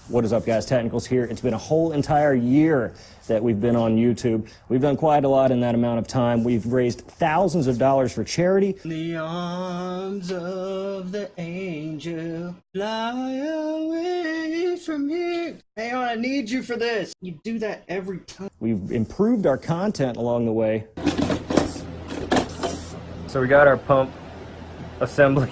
What is up, guys? Technicals here. It's been a whole entire year that we've been on YouTube. We've done quite a lot in that amount of time. We've raised thousands of dollars for charity. In the arms of the angel, fly away from here. Hang on, I need you for this. You do that every time. We've improved our content along the way. So we got our pump assembly.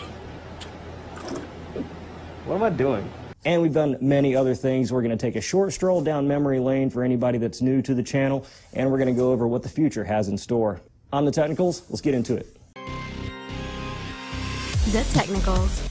What am I doing? And we've done many other things. We're going to take a short stroll down memory lane for anybody that's new to the channel, and we're going to go over what the future has in store. On the Technicals, let's get into it. The Technicals.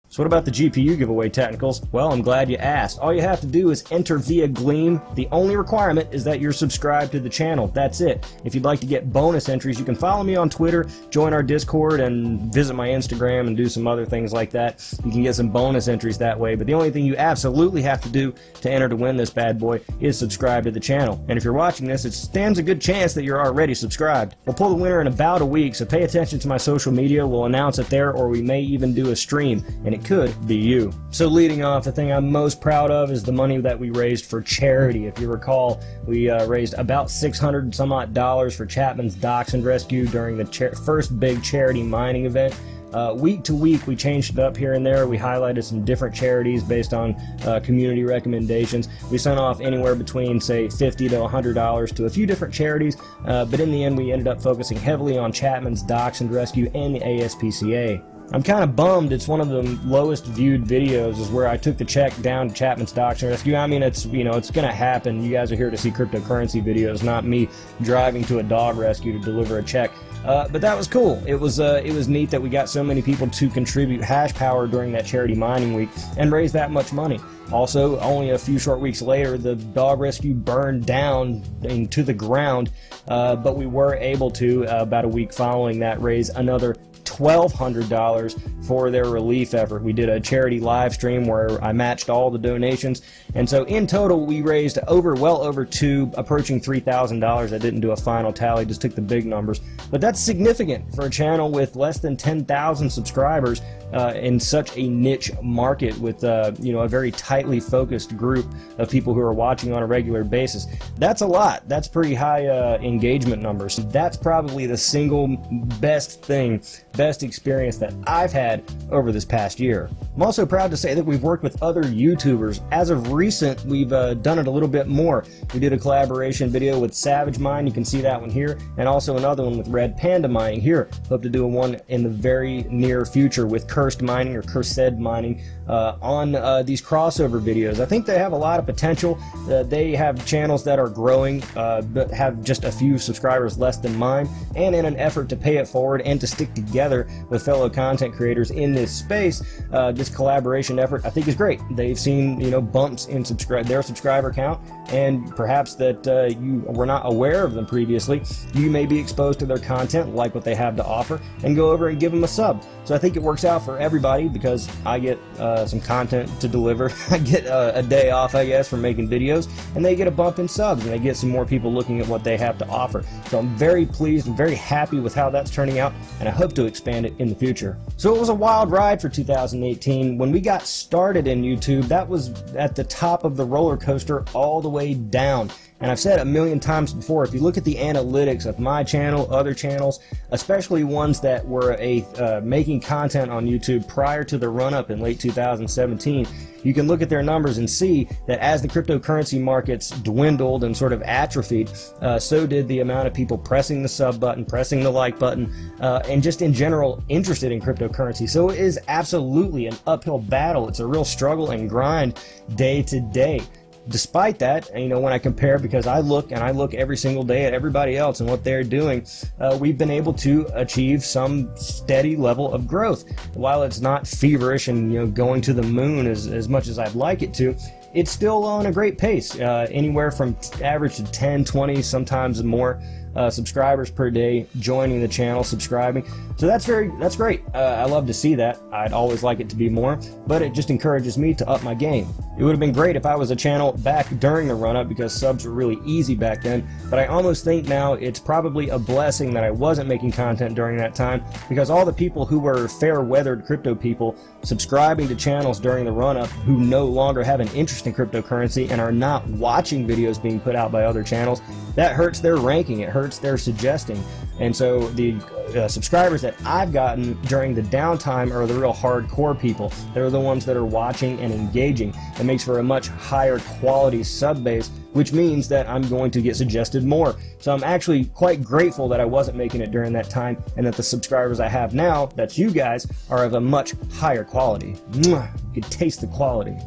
So what about the GPU giveaway, Technicals? Well, I'm glad you asked. All you have to do is enter via Gleam. The only requirement is that you're subscribed to the channel. That's it. If you'd like to get bonus entries, you can follow me on Twitter, join our Discord, and visit my Instagram and do some other things like that. You can get some bonus entries that way, but the only thing you absolutely have to do to enter to win this bad boy is subscribe to the channel. And if you're watching this, it stands a good chance that you're already subscribed. We'll pull the winner in about a week, so pay attention to my social media. We'll announce it there, or we may even do a stream, and it could be you. So leading off, the thing I'm most proud of is the money that we raised for charity. If you recall, we raised about $600 some odd for Chapman's Docks and Rescue during the first big charity mining event. Week to week, we changed it up here and there. We highlighted some different charities based on community recommendations. We sent off anywhere between, say, $50 to $100 to a few different charities, but in the end, we ended up focusing heavily on Chapman's Docks and Rescue and the ASPCA. I'm kind of bummed it's one of the lowest viewed videos is where I took the check down to Chapman's Docks and Rescue. I mean, it's going to happen. You guys are here to see cryptocurrency videos, not me driving to a dog rescue to deliver a check. But that was cool. It was neat that we got so many people to contribute hash power during that charity mining week and raise that much money. Also, only a few short weeks later, the dog rescue burned down into the ground, but we were able to, about a week following that, raise another $1,200 for their relief effort. We did a charity live stream where I matched all the donations, and so in total we raised well over approaching $3,000. I didn't do a final tally, just took the big numbers, but that's significant for a channel with less than 10,000 subscribers in such a niche market with a very tightly focused group of people who are watching on a regular basis. That's a lot. That's pretty high engagement numbers. That's probably the single best experience that I've had over this past year. I'm also proud to say that we've worked with other YouTubers. As of recent, we've done it a little bit more. We did a collaboration video with Savage Mine, you can see that one here, and also another one with Red Panda Mining here. Hope to do one in the very near future with Cursed Mining or Cursed Mining on these crossover videos. I think they have a lot of potential. They have channels that are growing but have just a few subscribers less than mine, and in an effort to pay it forward and to stick together with fellow content creators in this space, this collaboration effort I think is great. They've seen bumps in their subscriber count, and perhaps that you were not aware of them previously. You may be exposed to their content, like what they have to offer, and go over and give them a sub. So I think it works out for everybody because I get some content to deliver. I get a day off, I guess, from making videos, and they get a bump in subs, and they get some more people looking at what they have to offer. So I'm very pleased and very happy with how that's turning out, and I hope to expand it in the future. So it was a wild ride for 2018. When we got started in YouTube, that was at the top of the roller coaster all the way down. And I've said a million times before, if you look at the analytics of my channel, other channels, especially ones that were making content on YouTube prior to the run-up in late 2017, you can look at their numbers and see that as the cryptocurrency markets dwindled and sort of atrophied, so did the amount of people pressing the sub button, pressing the like button, and just in general interested in cryptocurrency. So it is absolutely an uphill battle. It's a real struggle and grind day to day. Despite that, when I compare, because I look every single day at everybody else and what they're doing, we've been able to achieve some steady level of growth. While it's not feverish and going to the moon as much as I'd like it to, it's still on a great pace, anywhere from average to 10, 20, sometimes more subscribers per day joining the channel, subscribing. So that's great. I love to see that. I'd always like it to be more, but it just encourages me to up my game. It would have been great if I was a channel back during the run-up because subs were really easy back then, but I almost think now it's probably a blessing that I wasn't making content during that time, because all the people who were fair-weathered crypto people subscribing to channels during the run-up who no longer have an interest in cryptocurrency and are not watching videos being put out by other channels, that hurts their ranking, it hurts their suggesting. And so the subscribers that I've gotten during the downtime are the real hardcore people. They're the ones that are watching and engaging. It makes for a much higher quality sub base, which means that I'm going to get suggested more. So I'm actually quite grateful that I wasn't making it during that time, and that the subscribers I have now, that's you guys, are of a much higher quality. Mwah! You can taste the quality.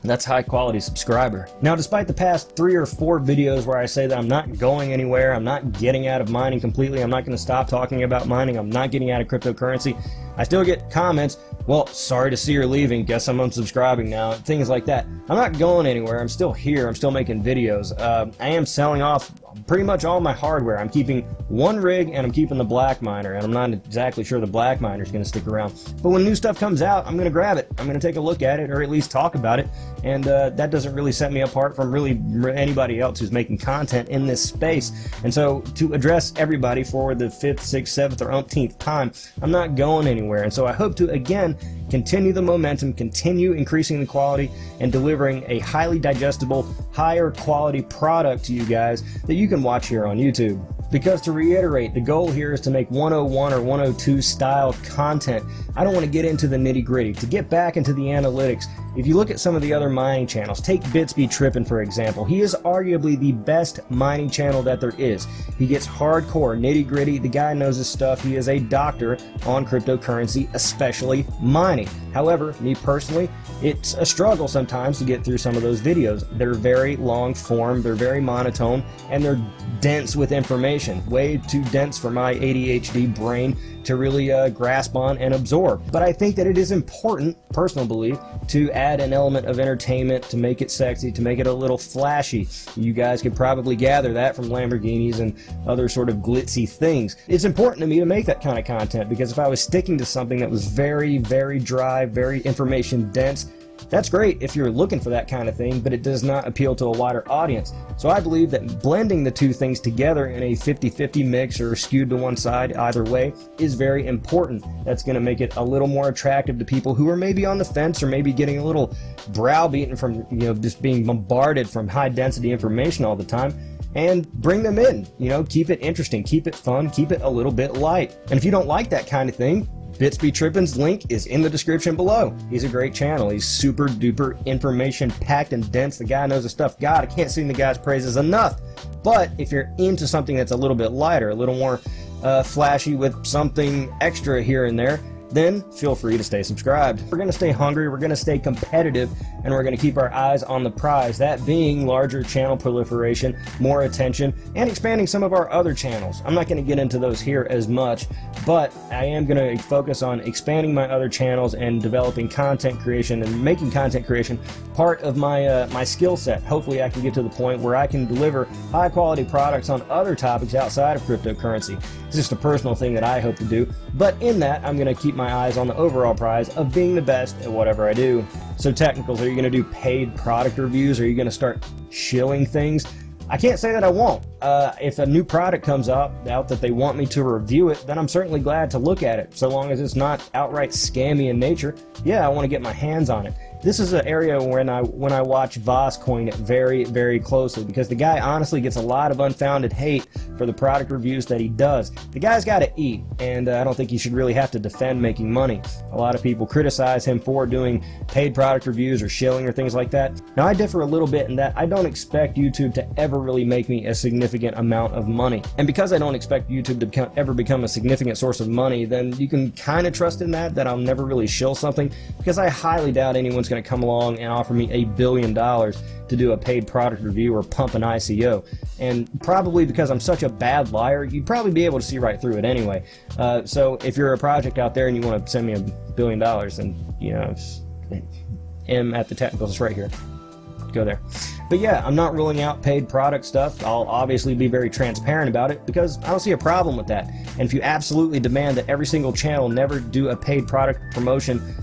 That's high quality subscriber. Now, despite the past 3 or 4 videos where I say that I'm not going anywhere, I'm not getting out of mining completely, I'm not going to stop talking about mining, I'm not getting out of cryptocurrency, I still get comments, well, sorry to see you're leaving, guess I'm unsubscribing now, things like that. I'm not going anywhere, I'm still here, I'm still making videos. I am selling off pretty much all my hardware. I'm keeping one rig and I'm keeping the black miner, and I'm not exactly sure the black miner is going to stick around. But when new stuff comes out, I'm going to grab it. I'm going to take a look at it, or at least talk about it, and that doesn't really set me apart from really anybody else who's making content in this space. And so to address everybody for the 5th, 6th, 7th, or umpteenth time, I'm not going anywhere. And so I hope to, again, continue the momentum, continue increasing the quality, and delivering a highly digestible, higher quality product to you guys that you can watch here on YouTube. Because to reiterate, the goal here is to make 101 or 102 style content. I don't want to get into the nitty gritty. To get back into the analytics, if you look at some of the other mining channels, take Bitsby Trippin' for example. He is arguably the best mining channel that there is. He gets hardcore, nitty gritty. The guy knows his stuff. He is a doctor on cryptocurrency, especially mining. However, me personally, it's a struggle sometimes to get through some of those videos. They're very long form, they're very monotone, and they're dense with information. Way too dense for my ADHD brain to really grasp on and absorb. But I think that it is important, personal belief, to add an element of entertainment, to make it sexy, to make it a little flashy. You guys could probably gather that from Lamborghinis and other sort of glitzy things. It's important to me to make that kind of content, because if I was sticking to something that was very, very dry, very information dense, that's great if you're looking for that kind of thing, but it does not appeal to a wider audience. So I believe that blending the two things together in a 50-50 mix, or skewed to one side either way, is very important. That's going to make it a little more attractive to people who are maybe on the fence, or maybe getting a little browbeaten from, just being bombarded from high density information all the time, and bring them in. Keep it interesting, keep it fun, keep it a little bit light. And if you don't like that kind of thing, Bitsby Trippin's link is in the description below. He's a great channel. He's super duper information packed and dense. The guy knows his stuff. God, I can't sing the guy's praises enough. But if you're into something that's a little bit lighter, a little more flashy with something extra here and there, then feel free to stay subscribed. We're going to stay hungry, we're going to stay competitive, and we're going to keep our eyes on the prize, that being larger channel proliferation, more attention, and expanding some of our other channels. I'm not going to get into those here as much, but I am going to focus on expanding my other channels and developing content creation and making content creation part of my my skill set. Hopefully I can get to the point where I can deliver high quality products on other topics outside of cryptocurrency. It's just a personal thing that I hope to do, but in that I'm going to keep my eyes on the overall prize of being the best at whatever I do. So technicals, are you going to do paid product reviews? Are you going to start shilling things? I can't say that I won't. If a new product comes out that they want me to review it, then I'm certainly glad to look at it, so long as it's not outright scammy in nature. Yeah, I want to get my hands on it. This is an area when I watch Voss coin it very, very closely, because the guy honestly gets a lot of unfounded hate for the product reviews that he does. The guy's got to eat, and I don't think he should really have to defend making money. A lot of people criticize him for doing paid product reviews or shilling or things like that. Now, I differ a little bit in that I don't expect YouTube to ever really make me a significant amount of money. And because I don't expect YouTube to ever become a significant source of money, then you can kind of trust in that I'll never really shill something, because I highly doubt anyone's going to come along and offer me $1 billion to do a paid product review or pump an ICO. And probably because I'm such a bad liar, you'd probably be able to see right through it anyway. So if you're a project out there and you want to send me $1 billion, then M at the technicals is right here. Go there. But yeah, I'm not ruling out paid product stuff. I'll obviously be very transparent about it, because I don't see a problem with that. And if you absolutely demand that every single channel never do a paid product promotion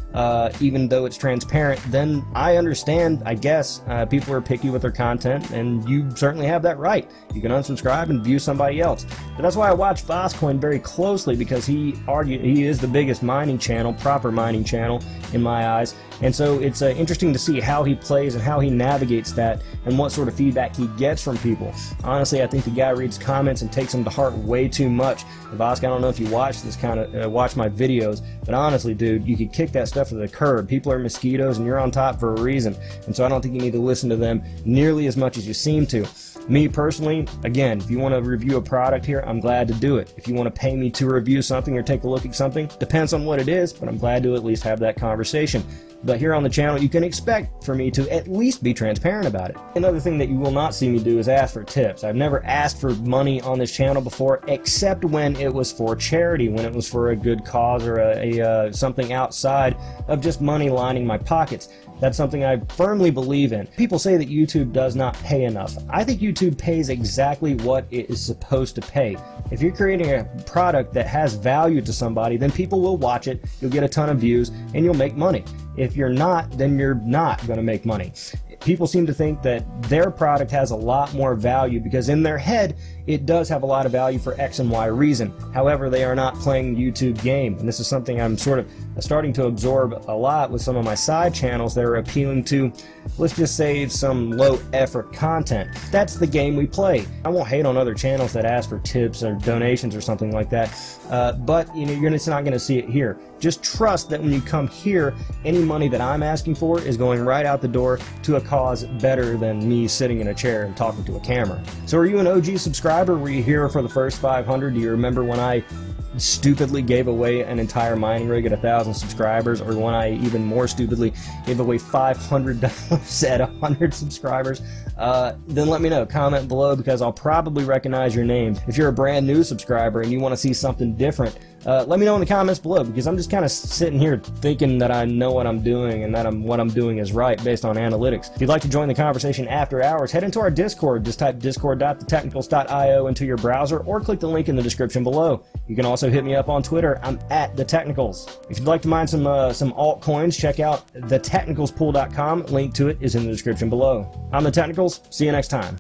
even though it's transparent, then I understand, I guess, people are picky with their content, and you certainly have that right. You can unsubscribe and view somebody else. But that's why I watch Foscoin very closely, because he is the biggest mining channel, proper mining channel in my eyes. And so it's interesting to see how he plays and how he navigates that and what sort of feedback he gets from people. Honestly, I think the guy reads comments and takes them to heart way too much. Vosk, I don't know if you watch this watch my videos, but honestly, dude, you could kick that stuff to the curb. People are mosquitoes and you're on top for a reason. And so I don't think you need to listen to them nearly as much as you seem to. Me personally, again, if you want to review a product here, I'm glad to do it. If you want to pay me to review something or take a look at something, depends on what it is, but I'm glad to at least have that conversation. But here on the channel, you can expect for me to at least be transparent about it. Another thing that you will not see me do is ask for tips. I've never asked for money on this channel before, except when it was for charity, when it was for a good cause or something outside of just money lining my pockets. That's something I firmly believe in. People say that YouTube does not pay enough. I think YouTube pays exactly what it is supposed to pay. If you're creating a product that has value to somebody, then people will watch it, you'll get a ton of views, and you'll make money. If you're not, then you're not going to make money. People seem to think that their product has a lot more value because in their head it does have a lot of value for X and Y reason. However, they are not playing the YouTube game, and this is something I'm sort of starting to absorb a lot with some of my side channels that are appealing to, let's just say, some low effort content. That's the game we play. I won't hate on other channels that ask for tips or donations or something like that, but you know, you're just not going to see it here. Just trust that when you come here, any money that I'm asking for is going right out the door to a cause better than me sitting in a chair and talking to a camera. So are you an OG subscriber? Were you here for the first 500? Do you remember when I stupidly gave away an entire mining rig at 1,000 subscribers, or when I even more stupidly gave away $500 at 100 subscribers? Then let me know. Comment below, because I'll probably recognize your name. If you're a brand new subscriber and you want to see something different, let me know in the comments below, because I'm just kind of sitting here thinking that I know what I'm doing and that what I'm doing is right based on analytics. If you'd like to join the conversation after hours, head into our Discord. Just type discord.thetechnicals.io into your browser or click the link in the description below. You can also hit me up on Twitter. I'm at @thetechnicals. If you'd like to mine some altcoins, check out thetechnicalspool.com. Link to it is in the description below. I'm The Technicals. See you next time.